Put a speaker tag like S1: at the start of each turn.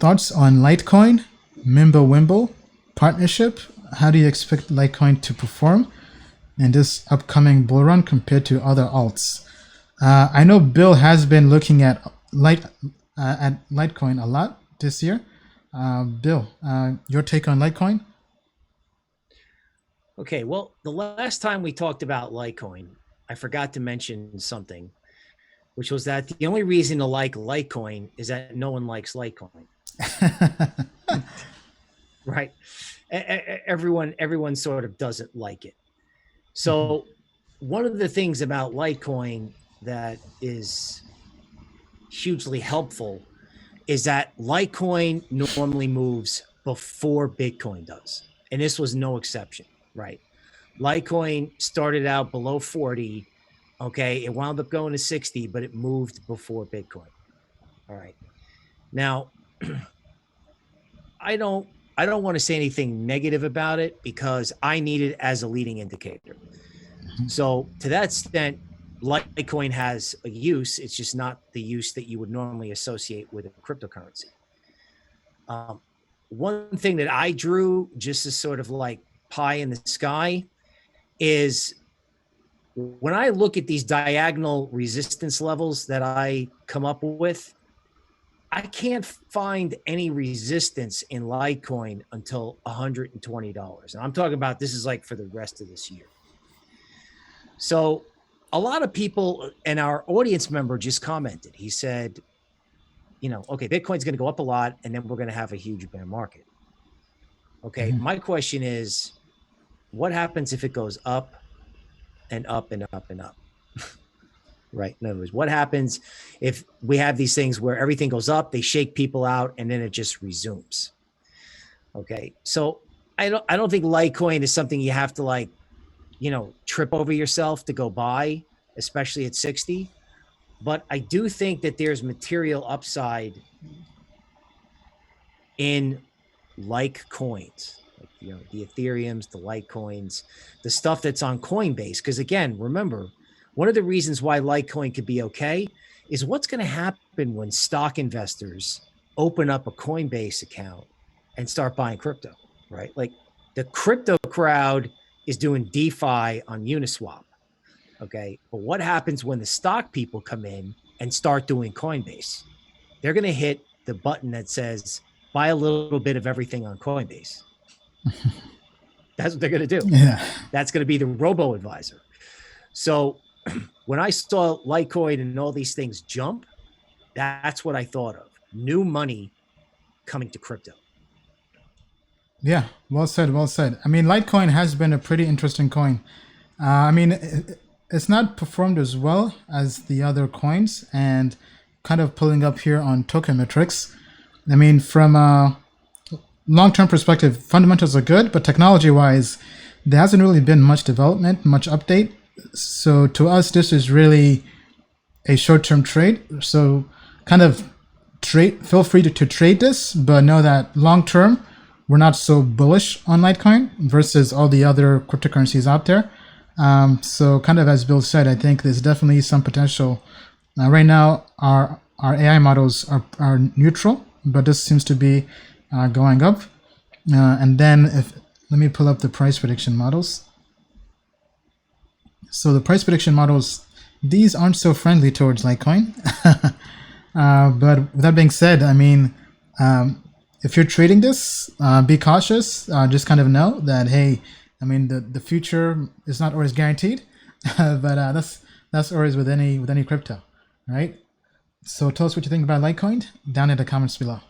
S1: thoughts on Litecoin, Mimblewimble partnership? How do you expect Litecoin to perform in this upcoming bull run compared to other alts? I know Bill has been looking at Litecoin a lot this year. Bill, your take on Litecoin?
S2: Okay, well, the last time we talked about Litecoin, I forgot to mention something, which was that the only reason to like Litecoin is that no one likes Litecoin. Right? Everyone sort of doesn't like it. So one of the things about Litecoin that is hugely helpful is that Litecoin normally moves before Bitcoin does. And this was no exception, right? Litecoin started out below 40. Okay. It wound up going to 60, but it moved before Bitcoin. All right. Now, I don't want to say anything negative about it because I need it as a leading indicator. So to that extent, Litecoin has a use. It's just not the use that you would normally associate with a cryptocurrency. One thing that I drew just as sort of like pie in the sky is when I look at these diagonal resistance levels that I come up with, I can't find any resistance in Litecoin until $120. And I'm talking about this is like for the rest of this year. So a lot of people, and our audience member just commented, he said, okay, Bitcoin's going to go up a lot and then we're going to have a huge bear market. Okay. My question is, what happens if it goes up and up and up and up? Right. In other words, what happens if we have these things where everything goes up, they shake people out, and then it just resumes? Okay. So I don't think Litecoin is something you have to trip over yourself to go buy, especially at 60. But I do think that there's material upside in like coins, like, the Ethereums, the Litecoins, the stuff that's on Coinbase. Because again, remember, one of the reasons why Litecoin could be okay is what's going to happen when stock investors open up a Coinbase account and start buying crypto, right? Like the crypto crowd is doing DeFi on Uniswap. Okay. But what happens when the stock people come in and start doing Coinbase? They're going to hit the button that says, buy a little bit of everything on Coinbase. That's what they're going to do.
S1: Yeah.
S2: That's going to be the robo-advisor. So when I saw Litecoin and all these things jump, that's what I thought of. New money coming to crypto.
S1: Yeah, well said, well said. I mean, Litecoin has been a pretty interesting coin. It's not performed as well as the other coins, and kind of pulling up here on Token Metrics. I mean, from a long-term perspective, fundamentals are good, but technology-wise, there hasn't really been much development, much update. So to us, this is really a short-term trade. So kind of feel free to trade this, but know that long-term, we're not so bullish on Litecoin versus all the other cryptocurrencies out there. So kind of as Bill said, I think there's definitely some potential. Right now, our AI models are neutral, but this seems to be going up. And then let me pull up the price prediction models. So the price prediction models, these aren't so friendly towards Litecoin. But with that being said, I mean, if you're trading this, be cautious. Just kind of know that, hey, I mean, the future is not always guaranteed, but that's always with any crypto, right? So tell us what you think about Litecoin down in the comments below.